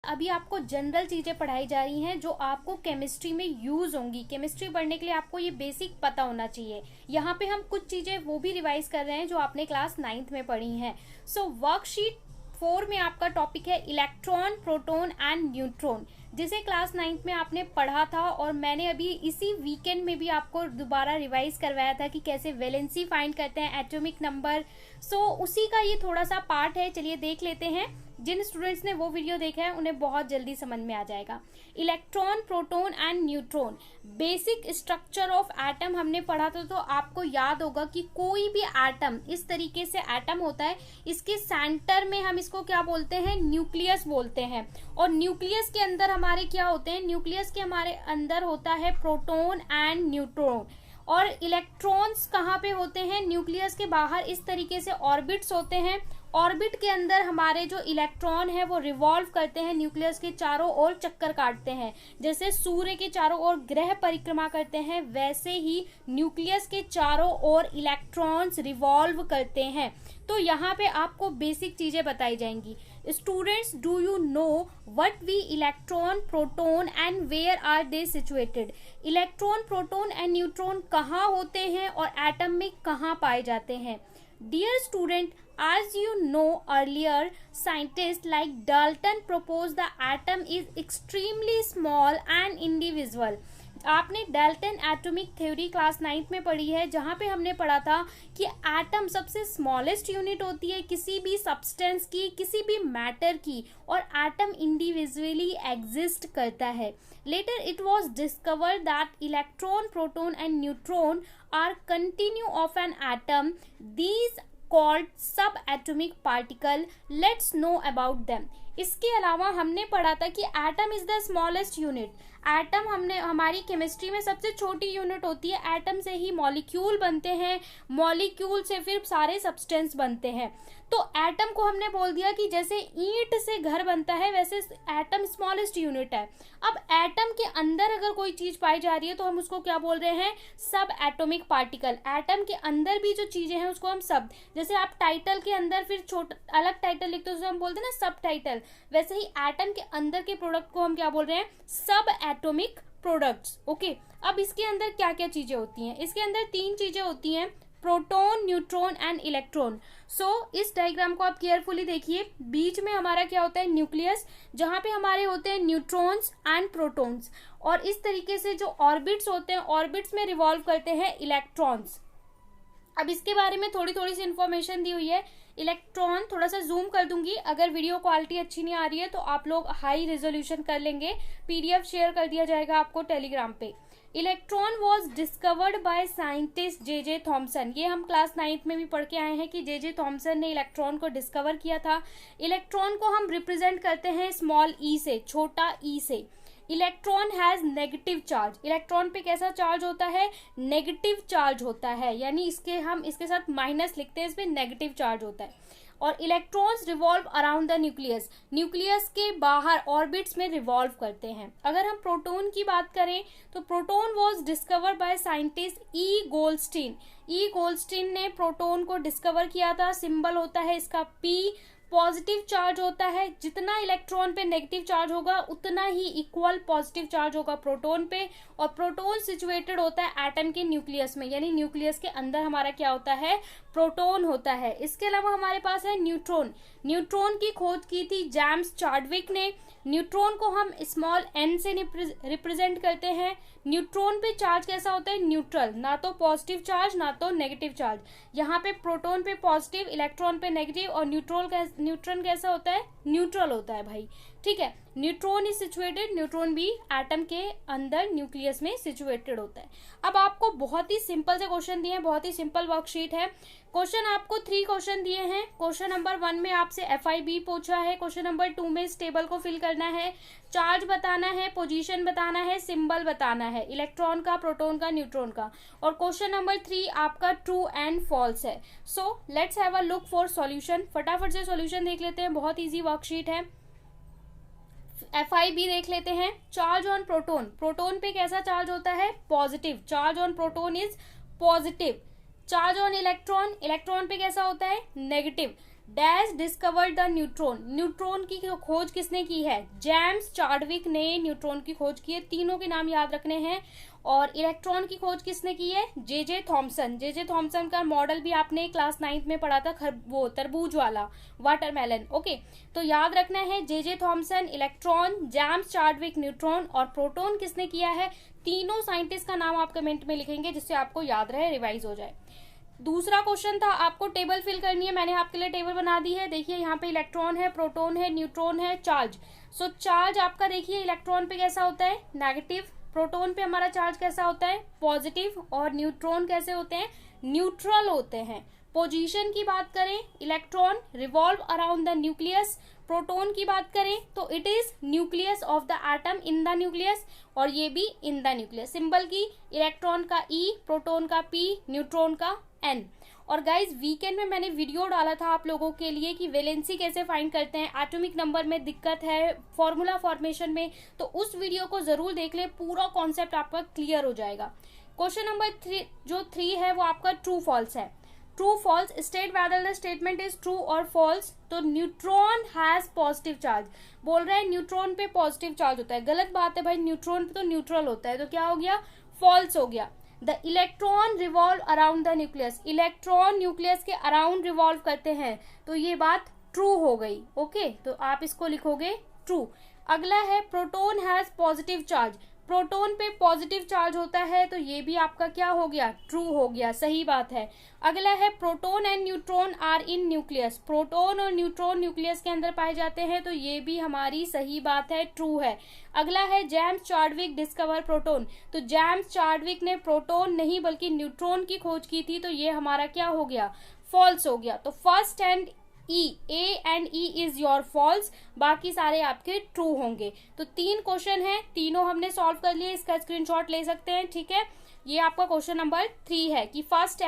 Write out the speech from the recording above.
अभी आपको जनरल चीजें पढ़ाई जा रही हैं जो आपको केमिस्ट्री में यूज होंगी। केमिस्ट्री पढ़ने के लिए आपको ये बेसिक पता होना चाहिए। यहाँ पे हम कुछ चीजें वो भी रिवाइज कर रहे हैं जो आपने क्लास 9th में पढ़ी हैं। सो वर्कशीट 4 में आपका टॉपिक है इलेक्ट्रॉन, प्रोटॉन एंड न्यूट्रॉन, जिसे क्लास 9th में आपने पढ़ा था और मैंने अभी इसी वीकेंड में भी आपको दोबारा रिवाइज करवाया था कि कैसे वैलेंसी फाइंड करते हैं, एटॉमिक नंबर। सो उसी का ये थोड़ा सा पार्ट है, चलिए देख लेते हैं। जिन स्टूडेंट्स ने वो वीडियो देखा है उन्हें बहुत जल्दी समझ में आ जाएगा। Electron, proton and neutron, basic structure of atom हमने पढ़ा था, तो आपको याद होगा कि कोई भी एटम इस तरीके से एटम होता है, इसके सेंटर में हम इसको क्या बोलते हैं, न्यूक्लियस बोलते हैं। और न्यूक्लियस के अंदर हमारे क्या होते हैं, न्यूक्लियस के हमारे अंदर होता है प्रोटॉन एंड न्यूट्रॉन। और इलेक्ट्रॉन्स कहाँ पे होते हैं, न्यूक्लियस के बाहर इस तरीके से ऑर्बिट्स होते हैं। ऑर्बिट के अंदर हमारे जो इलेक्ट्रॉन है वो रिवॉल्व करते हैं, न्यूक्लियस के चारों ओर चक्कर काटते हैं। जैसे सूर्य के चारों ओर ग्रह परिक्रमा करते हैं, वैसे ही न्यूक्लियस के चारों ओर इलेक्ट्रॉन्स रिवॉल्व करते हैं। तो यहाँ पे आपको बेसिक चीजें बताई जाएंगी। Students, do you know what we electron, proton and where are they situated. Electron, proton and neutron कहाँ होते हैं और एटम में कहाँ पाए जाते हैं। Dear student, as you know earlier, scientists like Dalton proposed the atom is extremely small and indivisible. आपने Dalton atomic theory class 9th में पढ़ी है, जहां पे हमने पढ़ा था कि एटम सबसे स्मॉलेस्ट यूनिट होती है किसी भी सब्सटेंस की, किसी भी मैटर की, और एटम इंडिविजुअली एग्जिस्ट करता है। Later it was discovered that electron, proton and neutron are continue of an atom, these called subatomic particle. Let's know about them. इसके अलावा हमने पढ़ा था कि atom is the smallest unit. Atom हमारी chemistry में सबसे छोटी यूनिट होती है। एटम से ही मॉलिक्यूल बनते हैं, मॉलिक्यूल से फिर सारे सब्सटेंस बनते हैं। तो एटम को हमने बोल दिया कि जैसे ईंट से घर बनता है, वैसे एटम स्मॉलेस्ट यूनिट है। अब एटम के अंदर अगर कोई चीज पाई जा रही है तो हम उसको क्या बोल रहे हैं, सब एटॉमिक पार्टिकल। एटम के अंदर भी जो चीजें हैं उसको हम सब, जैसे आप टाइटल के अंदर फिर छोटा अलग टाइटल लिखते हो उसे हम बोलते हैं ना सब टाइटल, वैसे ही एटम के अंदर के प्रोडक्ट को हम क्या बोल रहे हैं, सब एटॉमिक प्रोडक्ट्स। ओके, अब इसके अंदर क्या क्या चीजें होती हैं, इसके अंदर 3 चीजें होती हैं, प्रोटॉन, न्यूट्रॉन एंड इलेक्ट्रॉन। सो इस डायग्राम को आप केयरफुली देखिए। बीच में हमारा क्या होता है, न्यूक्लियस, जहां पे हमारे होते हैं न्यूट्रॉन्स एंड प्रोटॉन्स। और इस तरीके से जो ऑर्बिट्स होते हैं, ऑर्बिट्स में रिवॉल्व करते हैं इलेक्ट्रॉन्स। अब इसके बारे में थोड़ी थोड़ी सी इंफॉर्मेशन दी हुई है। इलेक्ट्रॉन थोड़ा सा जूम कर दूंगी, अगर वीडियो क्वालिटी अच्छी नहीं आ रही है तो आप लोग हाई रेजोल्यूशन कर लेंगे। पीडीएफ शेयर कर दिया जाएगा आपको टेलीग्राम पे। Electron was discovered by scientist J Thomson. ये हम क्लास 9th में भी पढ़ के आए हैं कि जे थॉमसन ने इलेक्ट्रॉन को डिस्कवर किया था। इलेक्ट्रॉन को हम रिप्रेजेंट करते हैं स्मॉल ई से, छोटा ई से। Electron has negative charge. Electron पे कैसा चार्ज होता है, नेगेटिव चार्ज होता है, यानी हम इसके साथ माइनस लिखते हैं, इस पे नेगेटिव चार्ज होता है। और electrons revolve around the nucleus. Nucleus के बाहर ऑर्बिट्स में रिवॉल्व करते हैं। अगर हम प्रोटॉन की बात करें तो proton was discovered by scientist E Goldstein. E Goldstein ने प्रोटॉन को डिस्कवर किया था। सिंबल होता है इसका पी। पॉजिटिव चार्ज होता है, जितना इलेक्ट्रॉन पे नेगेटिव चार्ज होगा उतना ही इक्वल पॉजिटिव चार्ज होगा प्रोटॉन पे। और प्रोटॉन सिचुएटेड होता है एटम के न्यूक्लियस में, यानी न्यूक्लियस के अंदर हमारा क्या होता है, प्रोटॉन होता है। इसके अलावा हमारे पास है न्यूट्रॉन। न्यूट्रॉन की खोज की थी जेम्स चार्विक ने। न्यूट्रॉन को हम स्मॉल एन से रिप्रेजेंट करते हैं। न्यूट्रॉन पे चार्ज कैसा होता है, न्यूट्रल, ना तो पॉजिटिव चार्ज ना तो नेगेटिव चार्ज। यहाँ पे प्रोटॉन पे पॉजिटिव, इलेक्ट्रॉन पे नेगेटिव, और न्यूट्रॉन कैसा होता है, न्यूट्रल होता है भाई। ठीक है, न्यूट्रॉन इज सिचुएटेड, न्यूट्रॉन भी एटम के अंदर न्यूक्लियस में सिचुएटेड होता है। अब आपको बहुत ही सिंपल से क्वेश्चन दिए हैं, बहुत ही सिंपल वर्कशीट है। क्वेश्चन आपको 3 क्वेश्चन दिए हैं। क्वेश्चन नंबर 1 में आपसे FIB पूछा है। क्वेश्चन नंबर 2 में इस टेबल को फिल करना है, चार्ज बताना है, पोजीशन बताना है, सिंबल बताना है, इलेक्ट्रॉन का, प्रोटॉन का, न्यूट्रॉन का। और क्वेश्चन नंबर 3 आपका ट्रू एंड फॉल्स है। So let's have a look for solution. फटाफट से सॉल्यूशन देख लेते हैं, बहुत इजी वर्कशीट है। FIB देख लेते हैं। चार्ज ऑन प्रोटॉन, प्रोटॉन पे कैसा चार्ज होता है, positive. Charge on proton is positive. Charge on electron, electron पे कैसा होता है, negative. Dash discovered the neutron, neutron की खोज किसने की है? जेम्स चार्विक ने न्यूट्रॉन की खोज की है। तीनों के नाम याद रखने हैं। और इलेक्ट्रॉन की खोज किसने की है? J Thomson. जे थॉमसन का मॉडल भी आपने क्लास 9th में पढ़ा था, वो तरबूज वाला, वाटरमेलन। ओके, तो याद रखना है J Thomson electron, James Chadwick neutron, और प्रोटॉन किसने किया है? तीनों साइंटिस्ट का नाम आप कमेंट में लिखेंगे जिससे आपको याद रहे, रिवाइज हो जाए। दूसरा क्वेश्चन था, आपको टेबल फिल करनी है। मैंने आपके लिए टेबल बना दी है। देखिए यहाँ पे इलेक्ट्रॉन है, प्रोटॉन है, न्यूट्रॉन है, चार्ज। सो चार्ज आपका देखिए इलेक्ट्रॉन पे कैसा होता है? नेगेटिव। प्रोटॉन पे हमारा चार्ज कैसा होता है? पॉजिटिव। और न्यूट्रॉन कैसे होते हैं? न्यूट्रल होते हैं। पोजीशन की बात करें, electron revolve around the nucleus. Proton की बात करें तो it is nucleus of the atom, in the nucleus, और ये भी इन द न्यूक्लियस। सिंबल की इलेक्ट्रॉन का E, प्रोटॉन का P, न्यूट्रॉन का N। और गाइज वीकेंड में मैंने वीडियो डाला था आप लोगों के लिए कि वैलेंसी कैसे फाइंड करते हैं, एटॉमिक नंबर में दिक्कत है, फॉर्मूला फॉर्मेशन में, तो उस वीडियो को जरूर देख ले, पूरा कॉन्सेप्ट आपका क्लियर हो जाएगा। क्वेश्चन नंबर 3 है वो आपका ट्रू फॉल्स है। True false, state whether the statement is true और फॉल्स। तो न्यूट्रॉन हैज पॉजिटिव चार्ज, बोल रहा है न्यूट्रॉन पे पॉजिटिव चार्ज होता है। गलत बात है भाई, न्यूट्रॉन पे तो न्यूट्रल होता है, तो क्या हो गया? फॉल्स हो गया। The electron revolve around the nucleus, electron nucleus के अराउंड रिवॉल्व करते हैं, तो ये बात ट्रू हो गई। ओके, तो आप इसको लिखोगे ट्रू। अगला है proton has positive charge, proton पे पॉजिटिव चार्ज होता है, तो ये भी आपका क्या हो गया? ट्रू हो गया, सही बात है। अगला है proton and neutron are in nucleus, proton और न्यूट्रॉन न्यूक्लियस के अंदर पाए जाते हैं, तो ये भी हमारी सही बात है, ट्रू है। अगला है जेम्स चार्विक डिस्कवर प्रोटॉन, तो जेम्स चार्विक ने प्रोटॉन नहीं बल्कि न्यूट्रॉन की खोज की थी, तो ये हमारा क्या हो गया? फॉल्स हो गया। तो first and A and E is your false, बाकी सारे आपके ट्रू होंगे। तो 3 क्वेश्चन हैं, तीनों हमने सॉल्व कर लिए, इसका स्क्रीनशॉट ले सकते हैं। ठीक है, ये आपका क्वेश्चन नंबर 3 है कि फर्स्ट एंड